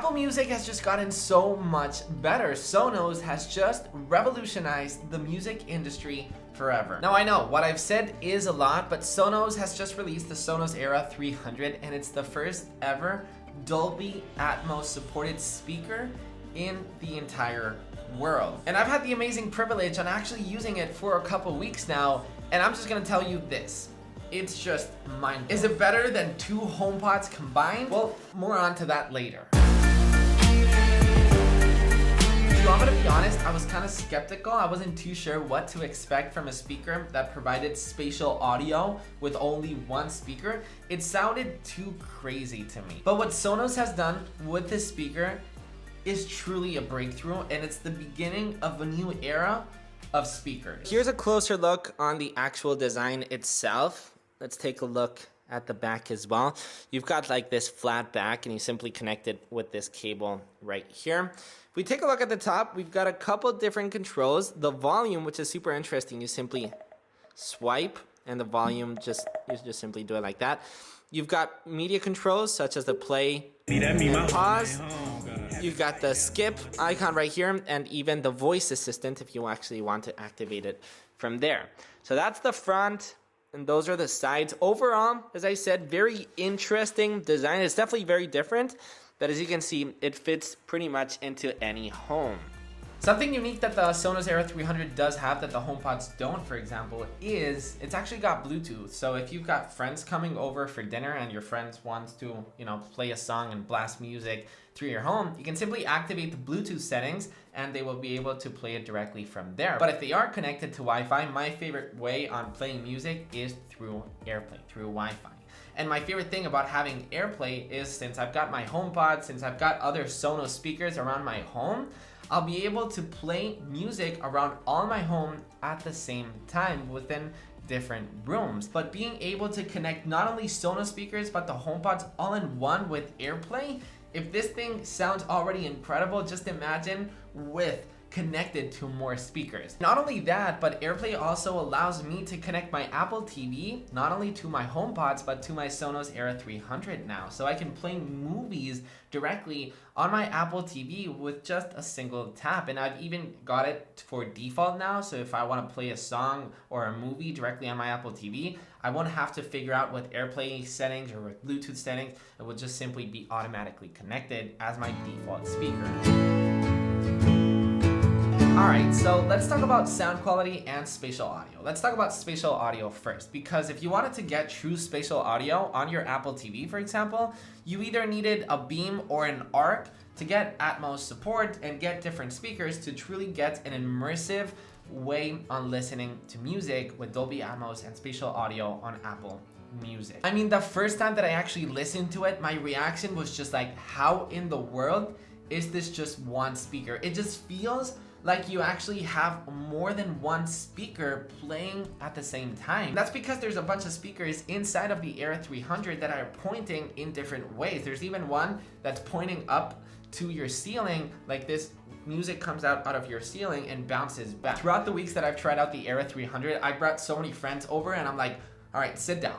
Apple Music has just gotten so much better. Sonos has just revolutionized the music industry forever. Now I know what I've said is a lot, but Sonos has just released the Sonos Era 300, and it's the first ever Dolby Atmos supported speaker in the entire world. And I've had the amazing privilege on actually using it for a couple weeks now, and I'm just gonna tell you this. It's just mind-blowing. Is it better than 2 HomePods combined? Well, more on to that later. So I'm gonna be honest, I was kind of skeptical. I wasn't too sure what to expect from a speaker that provided spatial audio with only one speaker. It sounded too crazy to me. But what Sonos has done with this speaker is truly a breakthrough, and it's the beginning of a new era of speakers. Here's a closer look on the actual design itself. Let's take a look at the back as well. You've got like this flat back, and you simply connect it with this cable right here. If we take a look at the top, we've got a couple different controls. The volume, which is super interesting, you simply swipe and the volume you just simply do it like that. You've got media controls such as the play and pause. You've got the skip icon right here, and even the voice assistant if you actually want to activate it from there. So that's the front, and those are the sides. Overall, as I said, very interesting design. It's definitely very different, but as you can see, it fits pretty much into any home. Something unique that the Sonos Era 300 does have that the HomePods don't, for example, is it's actually got Bluetooth. So if you've got friends coming over for dinner and your friends wants to, play a song and blast music through your home, you can simply activate the Bluetooth settings and they will be able to play it directly from there. But if they are connected to Wi-Fi, my favorite way on playing music is through AirPlay, through Wi-Fi. And my favorite thing about having AirPlay is since I've got my HomePod, since I've got other Sonos speakers around my home, I'll be able to play music around all my home at the same time within different rooms. But being able to connect not only Sonos speakers, but the HomePods all in one with AirPlay, if this thing sounds already incredible, just imagine with connected to more speakers. Not only that, but AirPlay also allows me to connect my Apple TV, not only to my HomePods, but to my Sonos Era 300 now. So I can play movies directly on my Apple TV with just a single tap. And I've even got it for default now. So if I want to play a song or a movie directly on my Apple TV, I won't have to figure out with AirPlay settings or with Bluetooth settings. It will just simply be automatically connected as my default speaker. Alright, so let's talk about sound quality and spatial audio. Let's talk about spatial audio first, because if you wanted to get true spatial audio on your Apple TV, for example, you either needed a beam or an arc to get Atmos support and get different speakers to truly get an immersive way on listening to music with Dolby Atmos and spatial audio on Apple Music. I mean, the first time that I actually listened to it, my reaction was just like, how in the world is this just one speaker? It just feels like you actually have more than one speaker playing at the same time. That's because there's a bunch of speakers inside of the Era 300 that are pointing in different ways. There's even one that's pointing up to your ceiling, like this music comes out of your ceiling and bounces back. Throughout the weeks that I've tried out the Era 300, I brought so many friends over and I'm like, all right, sit down.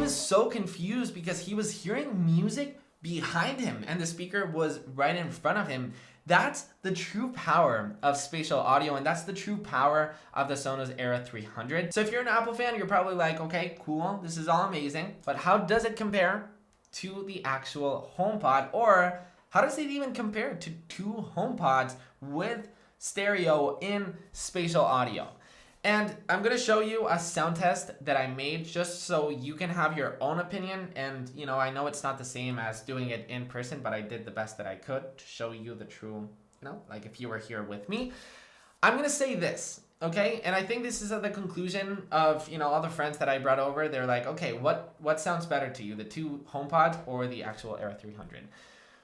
So confused because he was hearing music behind him and the speaker was right in front of him. That's the true power of spatial audio, and that's the true power of the Sonos Era 300. So if you're an Apple fan, you're probably like, okay, cool, this is all amazing, but how does it compare to the actual HomePod? Or how does it even compare to 2 HomePods with stereo in spatial audio? And I'm gonna show you a sound test that I made just so you can have your own opinion. And I know it's not the same as doing it in person, but I did the best that I could to show you the true, like if you were here with me. I'm gonna say this, okay? And I think this is at the conclusion of, all the friends that I brought over. They're like, okay, what sounds better to you, the 2 HomePods or the actual Era 300?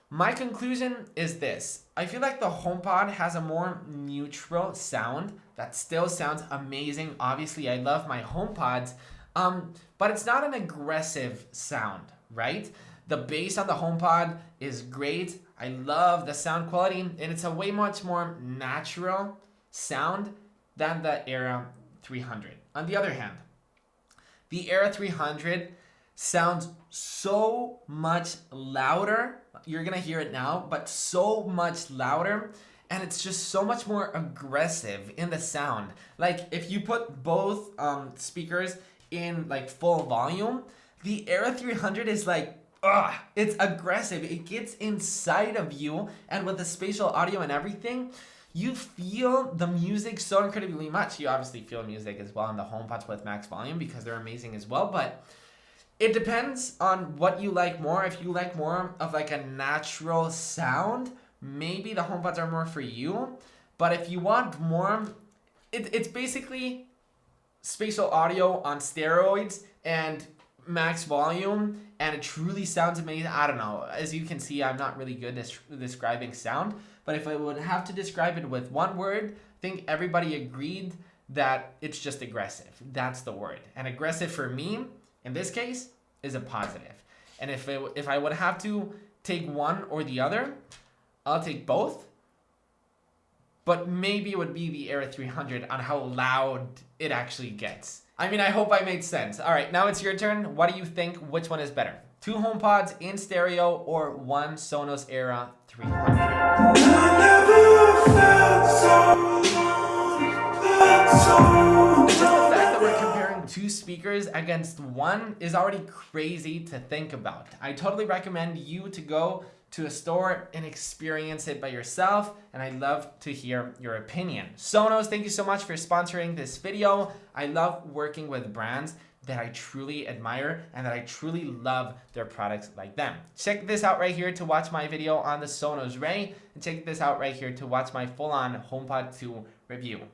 My conclusion is this. I feel like the HomePod has a more neutral sound that still sounds amazing. Obviously, I love my HomePods, but it's not an aggressive sound, right? The bass on the HomePod is great. I love the sound quality, and it's a way much more natural sound than the Era 300. On the other hand, the Era 300 sounds so much louder. You're gonna hear it now, but so much louder. And it's just so much more aggressive in the sound. Like if you put both speakers in like full volume, the Era 300 is like, it's aggressive. It gets inside of you, and with the spatial audio and everything, you feel the music so incredibly much. You obviously feel music as well on the HomePods with max volume because they're amazing as well, but it depends on what you like more. If you like more of like a natural sound, maybe the HomePods are more for you. But if you want more, it's basically spatial audio on steroids and max volume, and it truly sounds amazing. I don't know. As you can see, I'm not really good at describing sound, but if I would have to describe it with one word, I think everybody agreed that it's just aggressive. That's the word. And aggressive for me, in this case, is a positive. And if I would have to take one or the other, I'll take both. But maybe it would be the Era 300 on how loud it actually gets. I mean, I hope I made sense. All right, now it's your turn. What do you think? Which one is better? 2 HomePods in stereo or 1 Sonos Era 300? Just the fact that we're comparing 2 speakers against 1 is already crazy to think about. I totally recommend you to go to a store and experience it by yourself, and I'd love to hear your opinion. Sonos, thank you so much for sponsoring this video. I love working with brands that I truly admire and that I truly love their products like them. Check this out right here to watch my video on the Sonos Era, and check this out right here to watch my full-on HomePod 2 review.